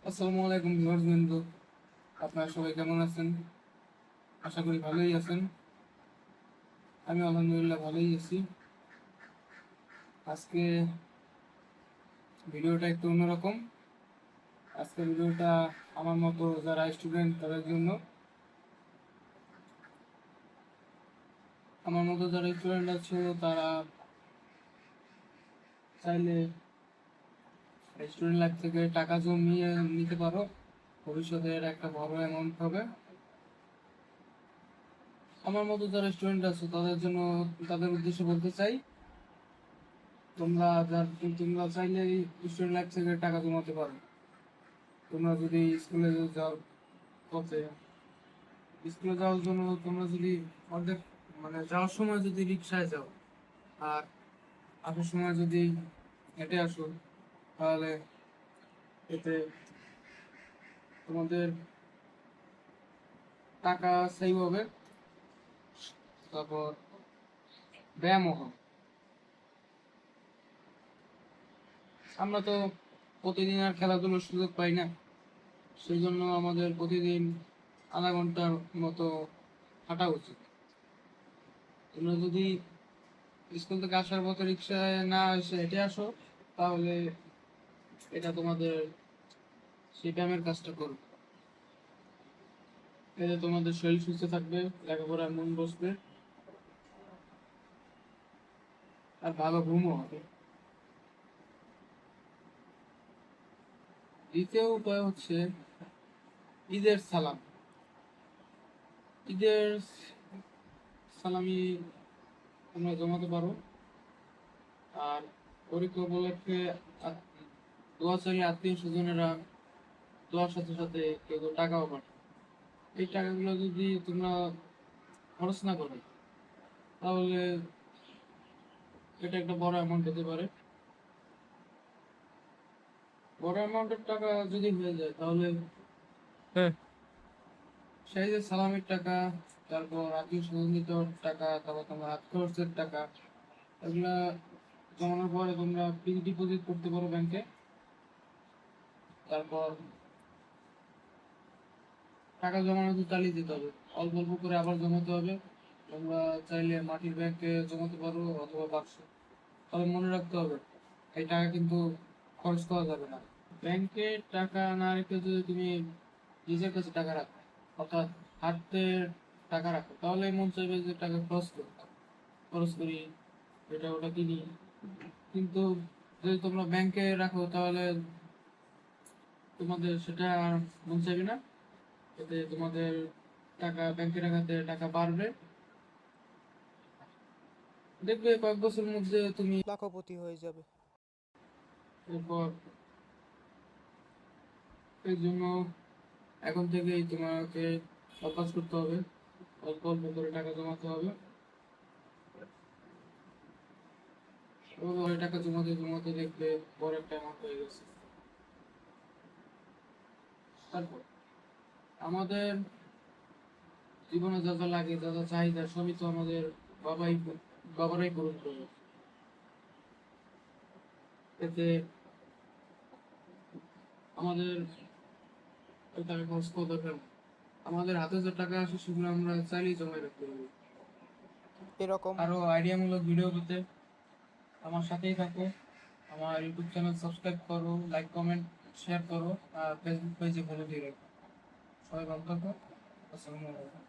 আসসালামু আলাইকুম ভিউয়ার্স বৃন্দ, আপনারা সবাই কেমন আছেন? আশা করি ভালোই আছেন। আমি আলহামদুলিল্লাহ ভালোই আছি। আজকে ভিডিওটা একটু অন্যরকম। আজকে ভিডিওটা আমার মতো যারা স্টুডেন্ট তাদের জন্য। আমার মতো যারা স্টুডেন্ট আছে তারা চাইলে স্টুডেন্ট লাইফ থেকে টাকা জমিয়ে নিতে পারো, ভবিষ্যতের একটা বড় অ্যামাউন্ট হবে। আমার মতো যারা স্টুডেন্ট আছে তাদের জন্য, তাদের উদ্দেশ্যে বলতে চাই, তোমরা চাইলে স্টুডেন্ট লাইফ থেকে টাকা জমাতে পারো। তোমরা যদি যাও পথে স্কুলে যাওয়ার জন্য তোমরা যদি অর্ধেক যাওয়ার সময় যদি রিক্সায় যাও আর আসার সময় যদি হেঁটে আসো, তাহলে এতে তোমাদের টাকা সেভ হবে, তারপর ব্যায়ামও হবে। আমরা তো প্রতিদিন আর খেলাধুলার সুযোগ পাই না, সেই জন্য আমাদের প্রতিদিন আধা ঘন্টার মতো হাঁটা উচিত। তোমরা যদি স্কুল থেকে আসার পথে রিক্সায় না এসে হেঁটে আসো, তাহলে এটা তোমাদের সেই ব্যায়ামের কাজটা করবে। এতে তোমাদের শরীর সুস্থ থাকবে, লেখাপড়ার মন বসবে, আর ভালো ঘুমও হবে। দ্বিতীয় উপায় হচ্ছে ঈদের সালাম। ঈদের সালামি তোমরা জমাতে পারো। আর পরীক্ষা উপলক্ষে দোয়া চাইলে আত্মীয় স্বজনেরা দোয়ার সাথে সাথে কেউ কেউ টাকাও পাঠায়। এই টাকাগুলো যদি তোমরা খরচ না করো, তাহলে এটা একটা বড় অ্যামাউন্ট হতে পারে। বড় অ্যামাউন্টের টাকা যদি হয়ে যায়, তাহলে সেই যে সালামের টাকা, তারপর আত্মীয় স্বজনদের টাকা, তারপর তোমার হাত খরচের টাকা, এগুলা জমানোর পরে তোমরা ফিক্সড ডিপোজিট করতে পারো ব্যাংকে। তারপর টাকা জমানো তো চালিয়ে যেতে হবে, অল্প অল্প করে আবার জমাতে হবে। তোমরা চাইলে মাটির ব্যাংকে জমাতে পারো অথবা বাক্সে। তবে মনে রাখতে হবে, এই টাকা কিন্তু খরচ করা যাবে না। ব্যাংকে টাকা না রেখে যদি তুমি নিজের কাছে টাকা রাখো, অর্থাৎ হাতে টাকা রাখো, তাহলে মন চাইবে যে টাকা খরচ করি, এটা ওটা কিনি। কিন্তু যদি তোমরা ব্যাংকে রাখো, তাহলে তোমাদের সেটা আর মন চাইবে না। এতে তোমাদের টাকা ব্যাংকে রাখাতে টাকা বাড়বে, দেখবে কয়েক বছরের মধ্যে তুমি লাখপতি হয়ে যাবে। এরপর। এর জন্য এখন থেকেই তোমাকে অভ্যাস করতে হবে, অল্প অল্প করে টাকা জমাতে হবে। ওই টাকা জমাতে জমাতে দেখবে বড় একটা অ্যামাউন্ট হয়ে গেছে। তারপর আমাদের জীবনে যা যা লাগে, যা যা চাহিদা, সবই তো আমাদের বাবাই বাবারাই পূরণ করবে। এতে আমাদের ওই টাকা খরচ করা দরকার নেই। আমাদের হাতে যে টাকা আসে সেগুলো আমরা চাইলেই জমায় রাখতে পারবো। এরকম আরো আইডিয়ামূলক ভিডিও পেতে আমার সাথেই থাকো। আমার ইউটিউব চ্যানেল সাবস্ক্রাইব করো, লাইক কমেন্ট শেয়ার করো, আর ফেসবুক পেজে ফলো দিয়ে রাখো। সবাই ভালো থাকো। আসসালামু আলাইকুম।